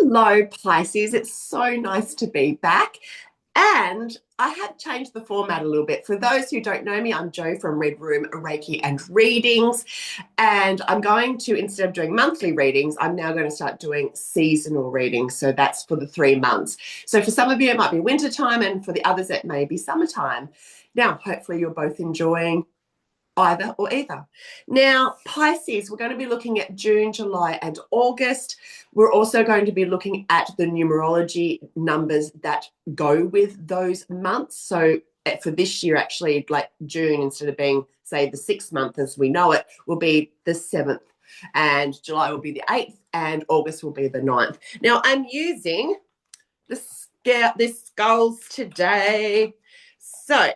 Hello, Pisces. It's so nice to be back. And I have changed the format a little bit. For those who don't know me, I'm Jo from Red Room Reiki and Readings. And I'm going to, instead of doing monthly readings, I'm now going to start doing seasonal readings. So that's for the 3 months. So for some of you, it might be winter time, and for the others, it may be summertime. Now, hopefully, you're both enjoying either or either. Now, Pisces, we're going to be looking at June, July, and August. We're also going to be looking at the numerology numbers that go with those months. So for this year, actually, like June, instead of being, say, the 6th month as we know it, will be the 7th, and July will be the 8th, and August will be the 9th. Now, I'm using the skulls today. So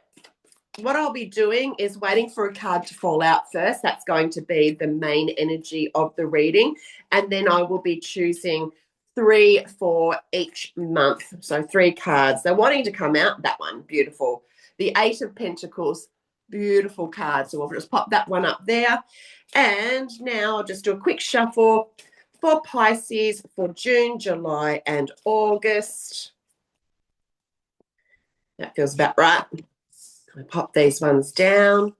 what I'll be doing is waiting for a card to fall out first. That's going to be the main energy of the reading. And then I will be choosing 3 for each month. So 3 cards. They're wanting to come out. That one, beautiful. The 8 of Pentacles, beautiful card. So we'll just pop that one up there. And now I'll just do a quick shuffle for Pisces for June, July, and August. That feels about right. I pop these ones down.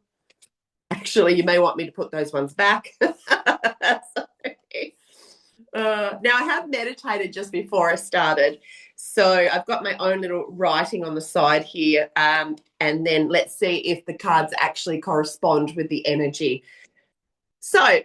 Actually, you may want me to put those ones back. Now, I have meditated just before I started. So I've got my own little writing on the side here. And then let's see if the cards actually correspond with the energy. So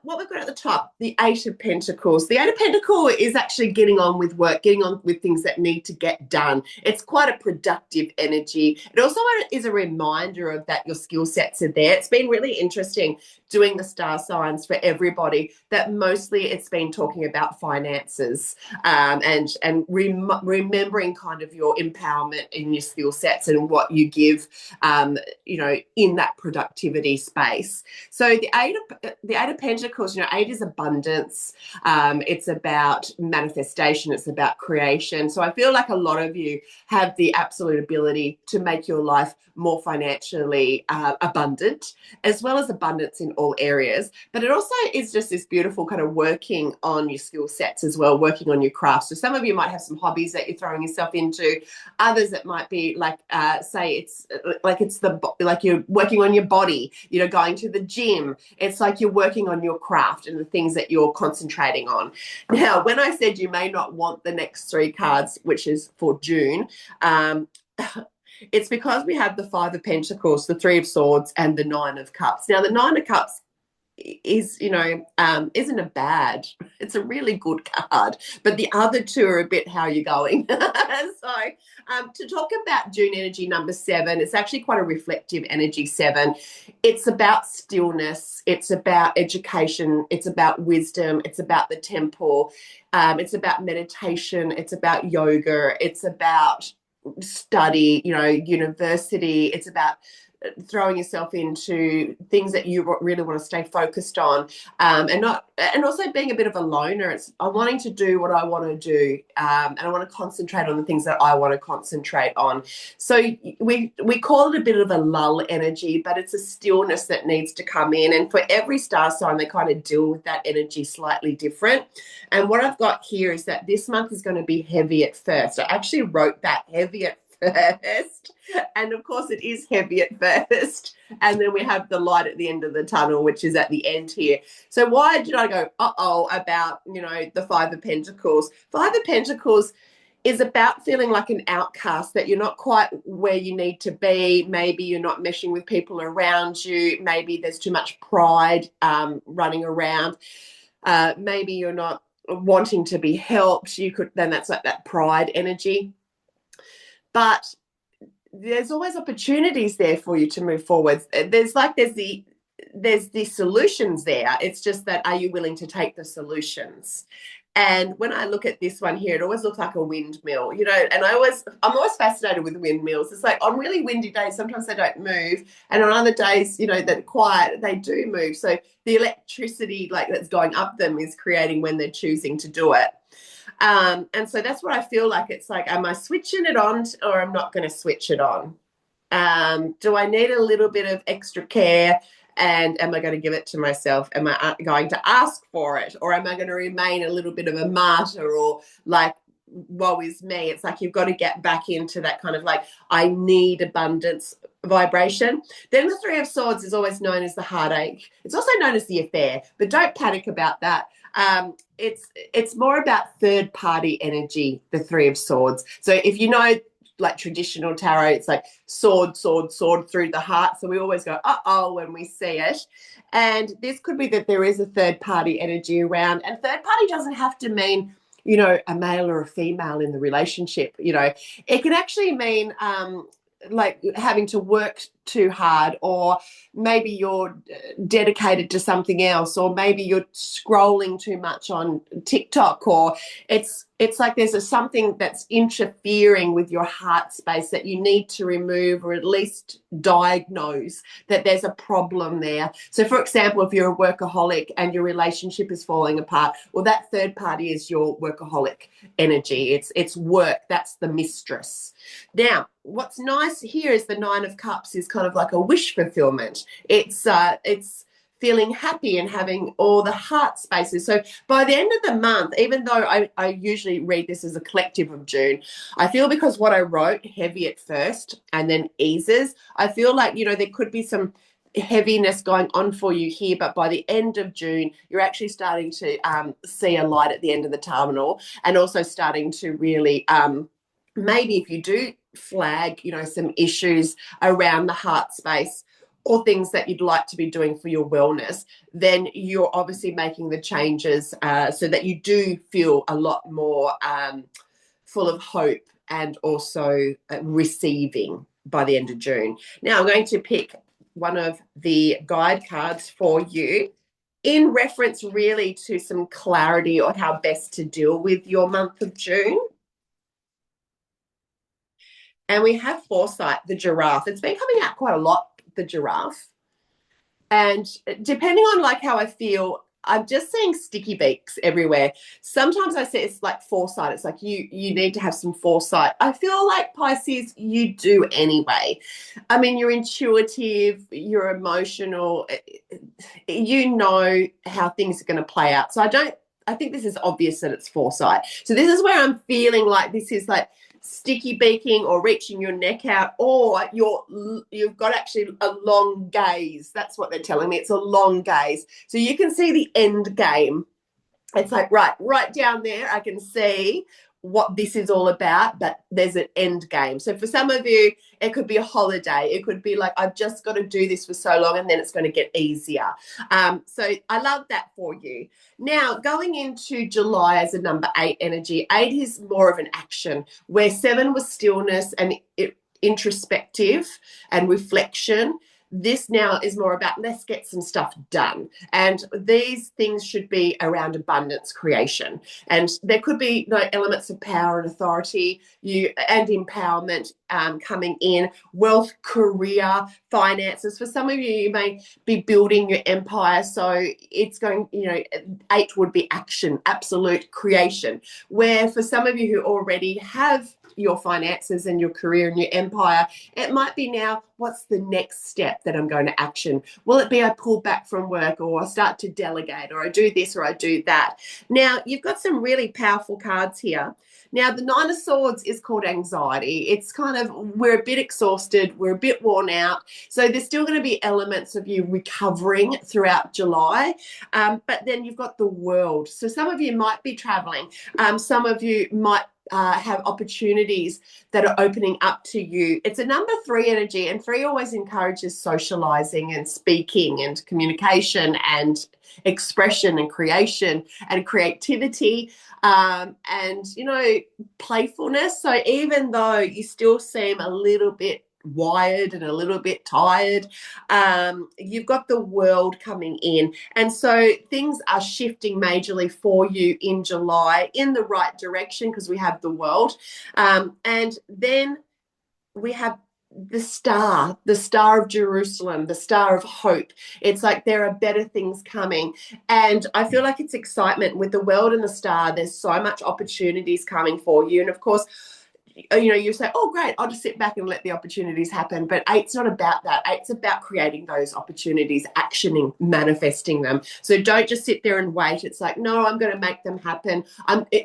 what we've got at the top, the 8 of Pentacles. The 8 of Pentacles is actually getting on with work, getting on with things that need to get done. It's quite a productive energy. It also is a reminder of that your skill sets are there. It's been really interesting doing the star signs for everybody, that mostly it's been talking about finances, and remembering kind of your empowerment in your skill sets and what you give, in that productivity space. So the 8 of Pentacles, 8 is abundance. It's about manifestation. It's about creation. So I feel like a lot of you have the absolute ability to make your life more financially abundant, as well as abundance in all areas. But it also is just this beautiful kind of working on your skill sets as well, working on your craft. So some of you might have some hobbies that you're throwing yourself into. Others, it might be like, say it's like you're working on your body, going to the gym. It's like you're working on your craft and the things that you're concentrating on. Now, when I said you may not want the next 3 cards, which is for June, it's because we have the 5 of Pentacles, the 3 of Swords, and the 9 of Cups. Now, the 9 of Cups is, isn't a bad. It's a really good card. But the other 2 are a bit how you're going. So to talk about June energy number 7, it's actually quite a reflective energy 7. It's about stillness. It's about education. It's about wisdom. It's about the temple. It's about meditation. It's about yoga. It's about study, university. It's about throwing yourself into things that you really want to stay focused on, and also being a bit of a loner. It's I'm wanting to do what I want to do, and I want to concentrate on the things that I want to concentrate on. So we call it a bit of a lull energy, but it's a stillness that needs to come in. And for every star sign, they kind of deal with that energy slightly different. And what I've got here is that this month is going to be heavy at first. I actually wrote that heavy at first, and of course it is heavy at first, and then we have the light at the end of the tunnel, which is at the end here. So why did I go about the 5 of Pentacles? 5 of Pentacles is about feeling like an outcast, that you're not quite where you need to be. Maybe you're not meshing with people around you. Maybe there's too much pride running around. Maybe you're not wanting to be helped. Then that's like that pride energy. But there's always opportunities there for you to move forward. There's the solutions there. It's just that, are you willing to take the solutions? And when I look at this one here, it always looks like a windmill, and I'm always fascinated with windmills. It's like on really windy days, sometimes they don't move. And on other days, that are quiet, they do move. So the electricity that's going up them is creating when they're choosing to do it. And so that's what I feel like. It's like, am I switching it on or I'm not going to switch it on? Do I need a little bit of extra care And am I going to give it to myself? Am I going to ask for it? Or am I going to remain a little bit of a martyr, or like, woe is me? It's like you've got to get back into that kind of like, I need abundance vibration. Then the Three of Swords is always known as the heartache. It's also known as the affair, but don't panic about that. It's more about third party energy, the Three of Swords. So if you know, like traditional tarot, it's like sword, sword, sword through the heart. So we always go, uh-oh, when we see it. And this could be that there is a third party energy around. And third party doesn't have to mean, a male or a female in the relationship. It can actually mean like having to work too hard, or maybe you're dedicated to something else, or maybe you're scrolling too much on TikTok, or it's like there's something that's interfering with your heart space that you need to remove, or at least diagnose that there's a problem there. So for example, if you're a workaholic and your relationship is falling apart, well, that third party is your workaholic energy. It's work. That's the mistress. Now, what's nice here is the Nine of Cups is kind of like a wish fulfillment. It's feeling happy and having all the heart spaces. So by the end of the month, even though I usually read this as a collective of June, I feel because what I wrote heavy at first and then eases, I feel like, there could be some heaviness going on for you here, but by the end of June, you're actually starting to see a light at the end of the tunnel, and also starting to really maybe if you do flag, some issues around the heart space or things that you'd like to be doing for your wellness, then you're obviously making the changes so that you do feel a lot more full of hope and also receiving by the end of June. Now I'm going to pick one of the guide cards for you in reference really to some clarity on how best to deal with your month of June. And we have Foresight, the giraffe. It's been coming out quite a lot, the giraffe. And depending on like how I feel, I'm just seeing sticky beaks everywhere. Sometimes I say it's like foresight. It's like you need to have some foresight. I feel like Pisces, you do anyway. I mean, you're intuitive, you're emotional, you know how things are going to play out. So I think this is obvious that it's foresight. So this is where I'm feeling like this is like sticky beaking or reaching your neck out, or you've got actually a long gaze. That's what they're telling me. It's a long gaze. So you can see the end game. It's like right down there, I can see what this is all about, but there's an end game. So for some of you, it could be a holiday. It could be like, I've just got to do this for so long, and then it's going to get easier. So I love that for you. Now, going into July as a number 8 energy, 8 is more of an action, where 7 was stillness and introspective and reflection. This now is more about let's get some stuff done. And these things should be around abundance creation. And there could be elements of power and authority and empowerment coming in, wealth, career, finances. For some of you, you may be building your empire. So it's going, 8 would be action, absolute creation. Where for some of you who already have your finances and your career and your empire, it might be now, what's the next step that I'm going to action? Will it be I pull back from work, or I start to delegate, or I do this or I do that? Now, you've got some really powerful cards here. Now, the Nine of Swords is called anxiety. It's kind of, we're a bit exhausted, we're a bit worn out. So there's still going to be elements of you recovering throughout July. But then you've got the world. So some of you might be traveling. Some of you might have opportunities that are opening up to you. It's a number 3 energy, and 3 always encourages socializing and speaking and communication and expression and creation and creativity and playfulness. So even though you still seem a little bit wired and a little bit tired, you've got the world coming in, and so things are shifting majorly for you in July in the right direction, because we have the world, and then we have the star of Jerusalem, the star of hope. It's like there are better things coming, and I feel like it's excitement with the world and the star. There's so much opportunities coming for you, and of course, you say, oh, great, I'll just sit back and let the opportunities happen. But eight's not about that. Eight's about creating those opportunities, actioning, manifesting them. So don't just sit there and wait. It's like, no, I'm going to make them happen.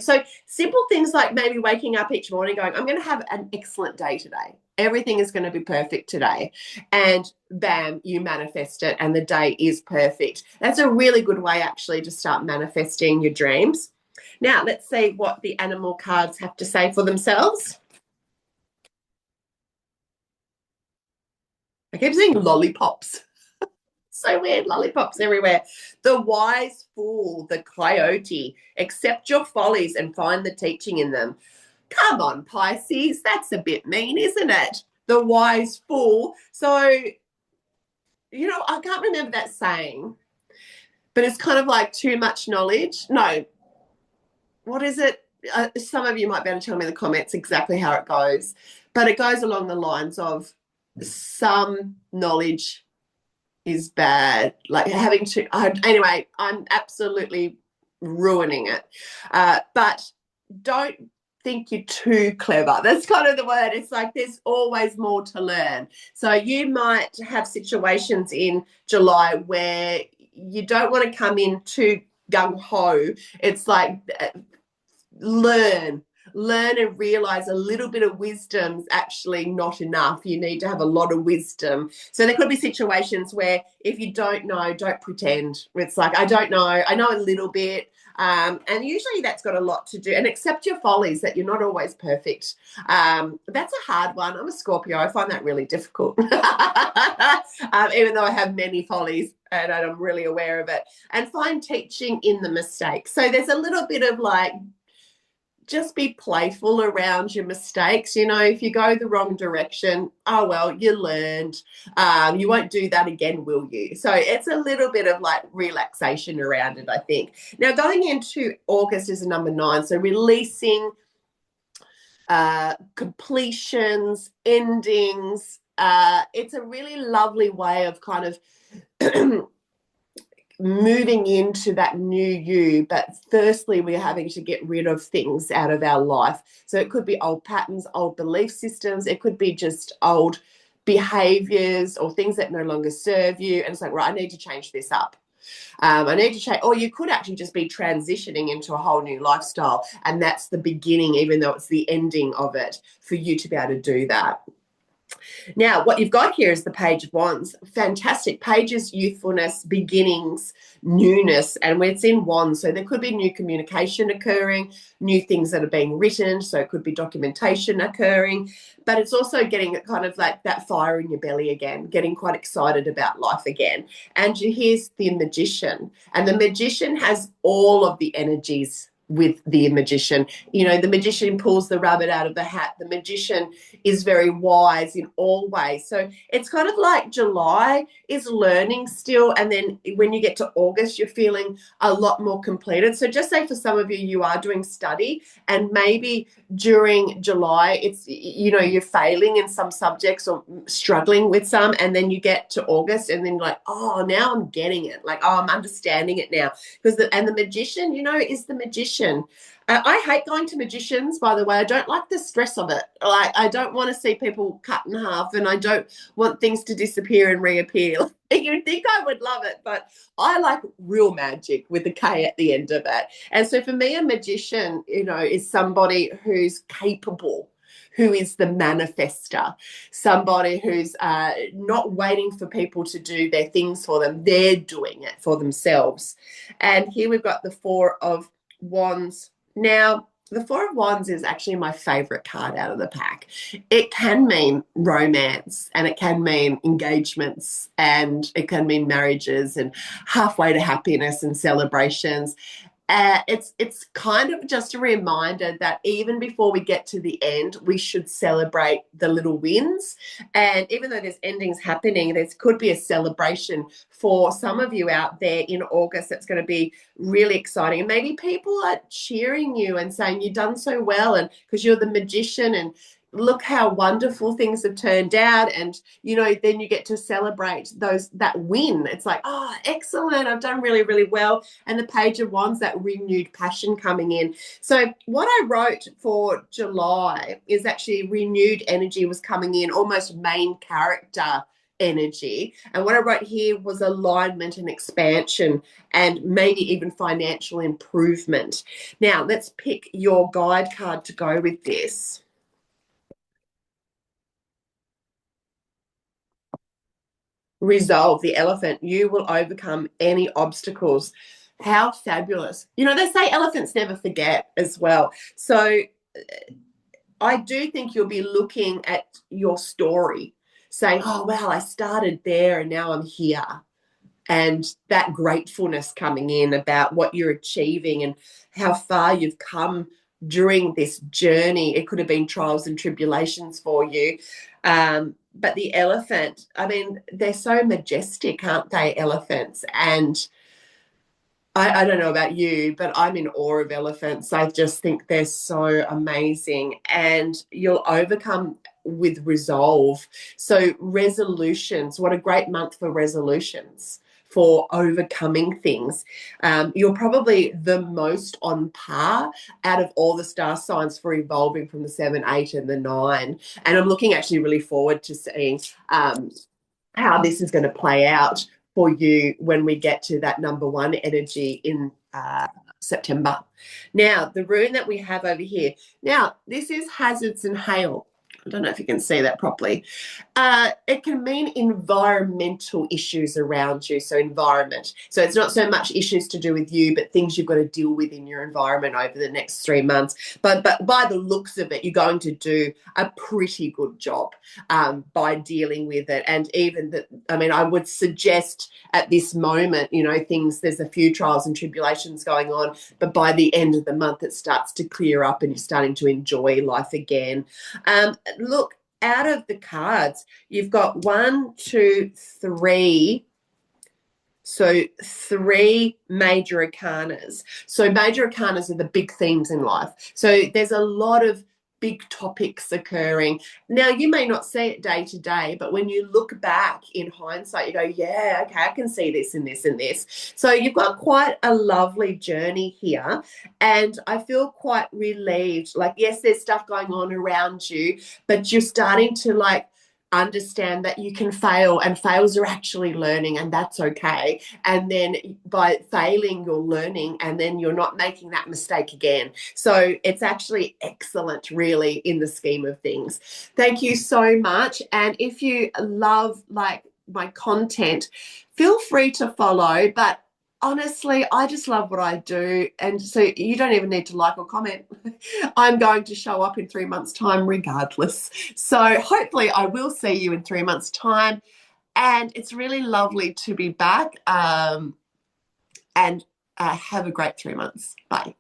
So simple things like maybe waking up each morning going, I'm going to have an excellent day today. Everything is going to be perfect today. And bam, you manifest it and the day is perfect. That's a really good way actually to start manifesting your dreams. Now, let's see what the animal cards have to say for themselves. I keep seeing lollipops. So weird, lollipops everywhere. The wise fool, the coyote. Accept your follies and find the teaching in them. Come on, Pisces, that's a bit mean, isn't it? The wise fool. So, I can't remember that saying, but it's kind of like too much knowledge. No, what is it? Some of you might be able to tell me in the comments exactly how it goes, but it goes along the lines of some knowledge is bad, like having to anyway, I'm absolutely ruining it, but don't think you're too clever. That's kind of the word. It's like there's always more to learn. So you might have situations in July where you don't want to come in too gung-ho. It's like learn and realize a little bit of wisdom's actually not enough. You need to have a lot of wisdom. So there could be situations where if you don't know, don't pretend. It's like, I don't know, I know a little bit. And usually that's got a lot to do, and accept your follies, that you're not always perfect. That's a hard one. I'm a Scorpio. I find that really difficult, even though I have many follies and I'm really aware of it. And find teaching in the mistakes. So there's a little bit of like, just be playful around your mistakes. If you go the wrong direction, oh, well, you learned. You won't do that again, will you? So it's a little bit of like relaxation around it, I think. Now, going into August is a number 9. So releasing, completions, endings. It's a really lovely way of kind of moving into that new you. But firstly, we're having to get rid of things out of our life. So it could be old patterns, old belief systems. It could be just old behaviors or things that no longer serve you. And it's like, right, I need to change this up. I need to change. Or you could actually just be transitioning into a whole new lifestyle. And that's the beginning, even though it's the ending of it, for you to be able to do that. Now, what you've got here is the Page of Wands. Fantastic. Pages, youthfulness, beginnings, newness, and it's in Wands. So there could be new communication occurring, new things that are being written. So it could be documentation occurring, but it's also getting kind of like that fire in your belly again, getting quite excited about life again. And here's the Magician. And the Magician has all of the energies with the Magician. The Magician pulls the rabbit out of the hat. The Magician is very wise in all ways. So it's kind of like July is learning still, and then when you get to August, you're feeling a lot more completed. So just say for some of you, you are doing study, and maybe during July, it's, you're failing in some subjects or struggling with some, and then you get to August and then like, oh, now I'm getting it. Like, oh, I'm understanding it now. Because the Magician, is the Magician. I hate going to magicians, by the way. I don't like the stress of it. Like, I don't want to see people cut in half, and I don't want things to disappear and reappear. You'd think I would love it, but I like real magic with the K at the end of it. And so for me, a magician, is somebody who's capable, who is the manifester, somebody who's not waiting for people to do their things for them. They're doing it for themselves. And here we've got the Four of Wands. Now, the Four of Wands is actually my favorite card out of the pack. It can mean romance, and it can mean engagements, and it can mean marriages and halfway to happiness and celebrations. It's kind of just a reminder that even before we get to the end, we should celebrate the little wins. And even though there's endings happening, there could be a celebration for some of you out there in August that's going to be really exciting. And maybe people are cheering you and saying you've done so well, and because you're the Magician, and look how wonderful things have turned out, and then you get to celebrate that win. It's like, oh, excellent, I've done really, really well. And the Page of Wands, that renewed passion coming in. So what I wrote for July is actually renewed energy was coming in, almost main character energy. And what I wrote here was alignment and expansion, and maybe even financial improvement. Now let's pick your guide card to go with this. Resolve, the Elephant. You will overcome any obstacles. How fabulous. They say elephants never forget as well. So I do think you'll be looking at your story saying, oh, well, I started there and now I'm here. And that gratefulness coming in about what you're achieving and how far you've come during this journey. It could have been trials and tribulations for you. But the elephant, I mean, they're so majestic, aren't they, elephants? And I don't know about you, but I'm in awe of elephants. I just think they're so amazing, and you'll overcome with resolve. So resolutions, what a great month for resolutions, for overcoming things. You're probably the most on par out of all the star signs for evolving from the 7, 8, and the 9. And I'm looking actually really forward to seeing how this is going to play out for you when we get to that number 1 energy in September. Now, the rune that we have over here. Now, this is hazards and hail. I don't know if you can see that properly. It can mean environmental issues around you, so environment. So it's not so much issues to do with you, but things you've got to deal with in your environment over the next 3 months. But by the looks of it, you're going to do a pretty good job by dealing with it. And even that, I mean, I would suggest at this moment, there's a few trials and tribulations going on, but by the end of the month, it starts to clear up and you're starting to enjoy life again. Look, out of the cards, you've got 1, 2, 3. So 3 major arcanas. So major arcanas are the big themes in life. So there's a lot of big topics occurring. Now, you may not see it day to day, but when you look back in hindsight, you go, yeah, okay, I can see this and this and this. So you've got quite a lovely journey here. And I feel quite relieved. Like, yes, there's stuff going on around you, but you're starting to understand that you can fail, and fails are actually learning, and that's okay. And then by failing, you're learning, and then you're not making that mistake again. So it's actually excellent, really, in the scheme of things. Thank you so much. And if you love my content, feel free to follow. But honestly, I just love what I do. And so you don't even need to like or comment. I'm going to show up in 3 months' time regardless. So hopefully I will see you in 3 months' time. And it's really lovely to be back. And have a great 3 months. Bye.